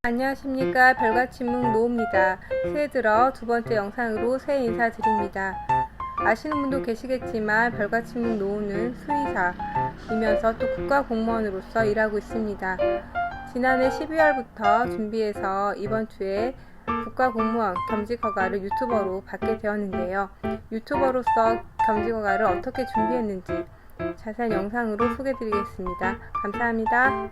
안녕하십니까. 별과침묵 노우입니다. 새해 들어 두 번째 영상으로 새해 인사드립니다. 아시는 분도 계시겠지만 별과침묵 노우는 수의사이면서 또 국가공무원으로서 일하고 있습니다. 지난해 12월부터 준비해서 이번 주에 국가공무원 겸직허가를 유튜버로 받게 되었는데요. 유튜버로서 겸직허가를 어떻게 준비했는지 자세한 영상으로 소개드리겠습니다. 감사합니다.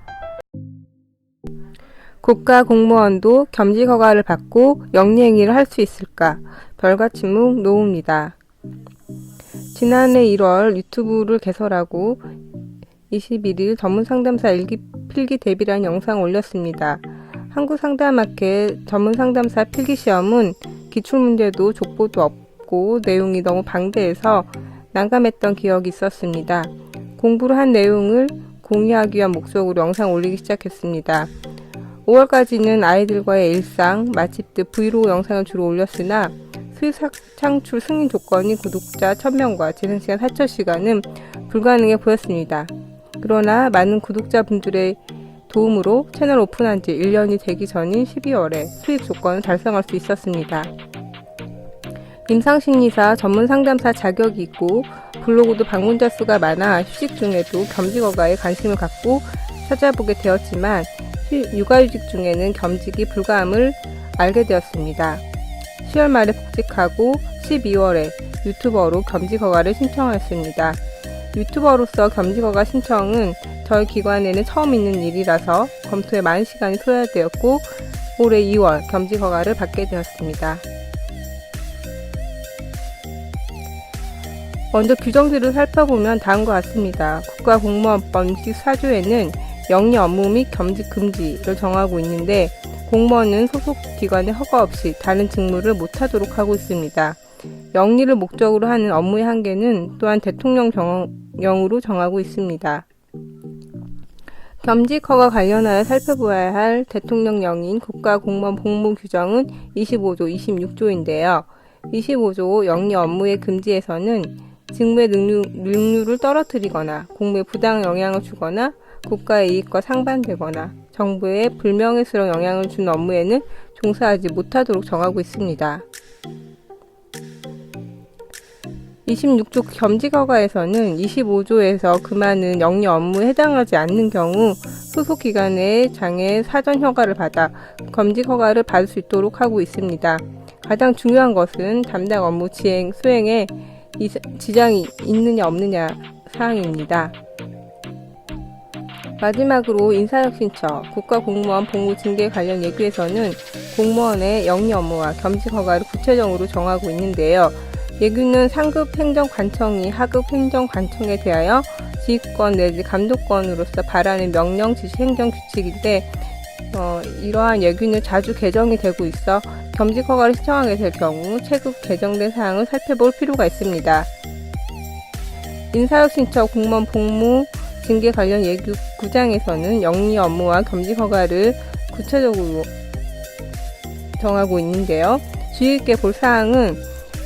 국가공무원도 겸직허가를 받고 영리행위를 할 수 있을까? 별과침묵 노우입니다. 지난해 1월 유튜브를 개설하고 21일 전문상담사 필기 대비라는 영상을 올렸습니다. 한국상담학회 전문상담사 필기시험은 기출문제도 족보도 없고 내용이 너무 방대해서 난감했던 기억이 있었습니다. 공부를 한 내용을 공유하기 위한 목적으로 영상을 올리기 시작했습니다. 5월까지는 아이들과의 일상, 맛집 등 브이로그 영상을 주로 올렸으나 수익 창출 승인 조건인 구독자 1000명과 재생시간 4000시간은 불가능해 보였습니다. 그러나 많은 구독자분들의 도움으로 채널 오픈한 지 1년이 되기 전인 12월에 수익 조건을 달성할 수 있었습니다. 임상심리사 전문상담사 자격이 있고 블로그도 방문자 수가 많아 휴직 중에도 겸직허가에 관심을 갖고 찾아보게 되었지만 육아휴직 중에는 겸직이 불가함을 알게 되었습니다. 10월 말에 복직하고 12월에 유튜버로 겸직허가를 신청하였습니다. 유튜버로서 겸직허가 신청은 저희 기관에는 처음 있는 일이라서 검토에 많은 시간이 소요되었고 올해 2월 겸직허가를 받게 되었습니다. 먼저 규정들을 살펴보면 다음과 같습니다. 국가공무원법 64조에는 영리 업무 및 겸직 금지를 정하고 있는데 공무원은 소속 기관의 허가 없이 다른 직무를 못하도록 하고 있습니다. 영리를 목적으로 하는 업무의 한계는 또한 대통령령으로 정하고 있습니다. 겸직허가 관련하여 살펴보아야 할 대통령령인 국가공무원 복무규정은 25조, 26조인데요. 25조 영리 업무의 금지에서는 직무의 능률을 떨어뜨리거나 공무에 부당 영향을 주거나 국가의 이익과 상반되거나 정부에 불명예스러운 영향을 준 업무에는 종사하지 못하도록 정하고 있습니다. 26조 겸직허가에서는 25조에서 금하는 영리 업무에 해당하지 않는 경우 소속기관의 장애 사전 허가를 받아 겸직허가를 받을 수 있도록 하고 있습니다. 가장 중요한 것은 담당 업무 수행에 지장이 있느냐 없느냐 사항입니다. 마지막으로 인사혁신처 국가공무원 복무징계 관련 예규에서는 공무원의 영리 업무와 겸직허가를 구체적으로 정하고 있는데요. 예규는 상급 행정관청이 하급 행정관청에 대하여 지휘권 내지 감독권으로서 발하는 명령, 지시, 행정 규칙인데 이러한 예규는 자주 개정이 되고 있어 겸직허가를 신청하게 될 경우 최근 개정된 사항을 살펴볼 필요가 있습니다. 인사혁신처 공무원 복무 징계 관련 예규 9장에서는 영리 업무와 겸직허가를 구체적으로 정하고 있는데요. 주의 깊게 볼 사항은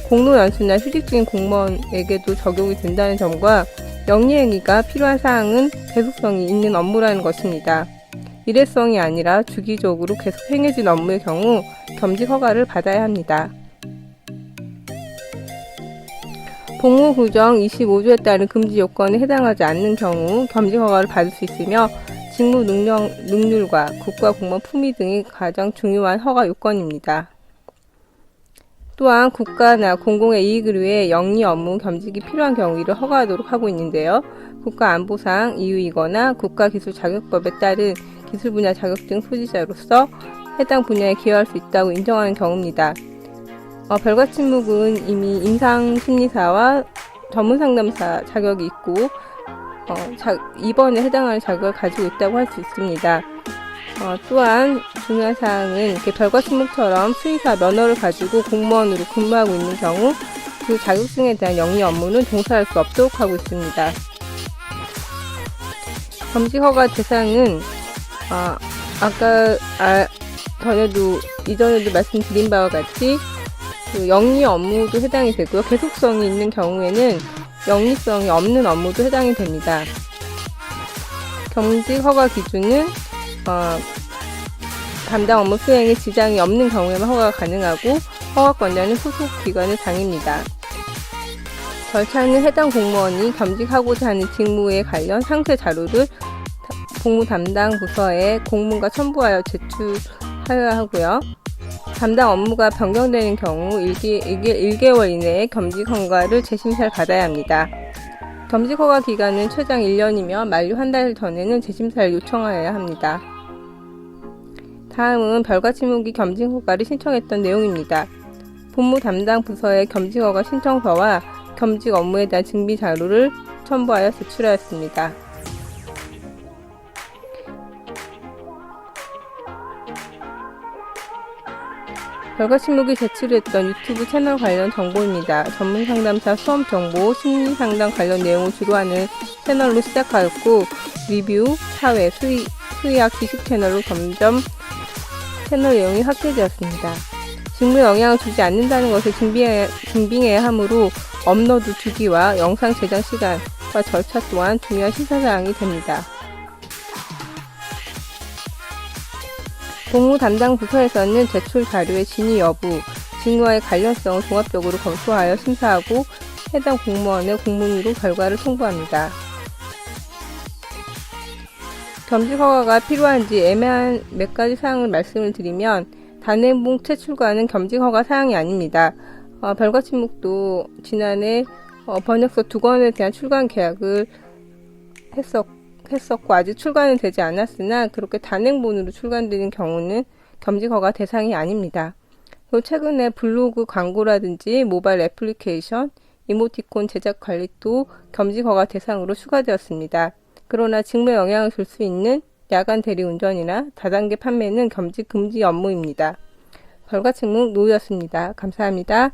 공로연수나 휴직 중인 공무원에게도 적용이 된다는 점과 영리행위가 필요한 사항은 계속성이 있는 업무라는 것입니다. 일회성이 아니라 주기적으로 계속 행해진 업무의 경우 겸직허가를 받아야 합니다. 복무규정 25조에 따른 금지 요건에 해당하지 않는 경우 겸직허가를 받을 수 있으며 직무 능률과 국가공무원 품위 등이 가장 중요한 허가 요건입니다. 또한 국가나 공공의 이익을 위해 영리 업무 겸직이 필요한 경우 이를 허가하도록 하고 있는데요. 국가안보상 이유이거나 국가기술자격법에 따른 기술 분야 자격증 소지자로서 해당 분야에 기여할 수 있다고 인정하는 경우입니다. 별과침묵은 이미 임상심리사와 전문상담사 자격이 있고 입원에 해당하는 자격을 가지고 있다고 할 수 있습니다. 또한 중요한 사항은 별과침묵처럼 수의사 면허를 가지고 공무원으로 근무하고 있는 경우 그 자격증에 대한 영리 업무는 종사할 수 없도록 하고 있습니다. 겸직허가 대상은 이전에도 말씀드린 바와 같이 영리 업무도 해당이 되고요. 계속성이 있는 경우에는 영리성이 없는 업무도 해당이 됩니다. 겸직허가 기준은 담당 업무 수행에 지장이 없는 경우에만 허가가 가능하고 허가권자는 소속 기관의 장입니다. 절차는 해당 공무원이 겸직하고자 하는 직무에 관련 상세 자료를 복무 담당 부서에 공문과 첨부하여 제출하여야 하고요. 담당 업무가 변경되는 경우 1개월 이내에 겸직 허가를 재심사를 받아야 합니다. 겸직 허가 기간은 최장 1년이며 만료 한 달 전에는 재심사를 요청하여야 합니다. 다음은 별과침묵이 겸직 허가를 신청했던 내용입니다. 본무 담당 부서에 겸직 허가 신청서와 겸직 업무에 대한 증빙 자료를 첨부하여 제출하였습니다. 별과침묵이 제출했던 유튜브 채널 관련 정보입니다. 전문 상담사 수업 정보, 심리 상담 관련 내용을 주로 하는 채널로 시작하였고, 리뷰, 사회, 수의학 지식 채널로 점점 채널 내용이 확대되었습니다. 직무에 영향을 주지 않는다는 것을 증빙해야 하므로 업로드 주기와 영상 제작 시간과 절차 또한 중요한 시사사항이 됩니다. 복무 담당 부서에서는 제출 자료의 진위 여부, 직무와의 관련성을 종합적으로 검토하여 심사하고 해당 공무원의 공문으로 결과를 통보합니다. 겸직 허가가 필요한지 애매한 몇 가지 사항을 말씀을 드리면, 단행본 채출과는 겸직 허가 사항이 아닙니다. 별과침묵도 지난해 번역서 2권에 대한 출간 계약을 했었고 아직 출간은 되지 않았으나 그렇게 단행본으로 출간되는 경우는 겸직 허가 대상이 아닙니다. 그리고 최근에 블로그 광고라든지 모바일 애플리케이션, 이모티콘 제작 관리도 겸직 허가 대상으로 추가되었습니다. 그러나 직무에 영향을 줄 수 있는 야간 대리운전이나 다단계 판매는 겸직 금지 업무입니다. 별과침묵 노우였습니다. 감사합니다.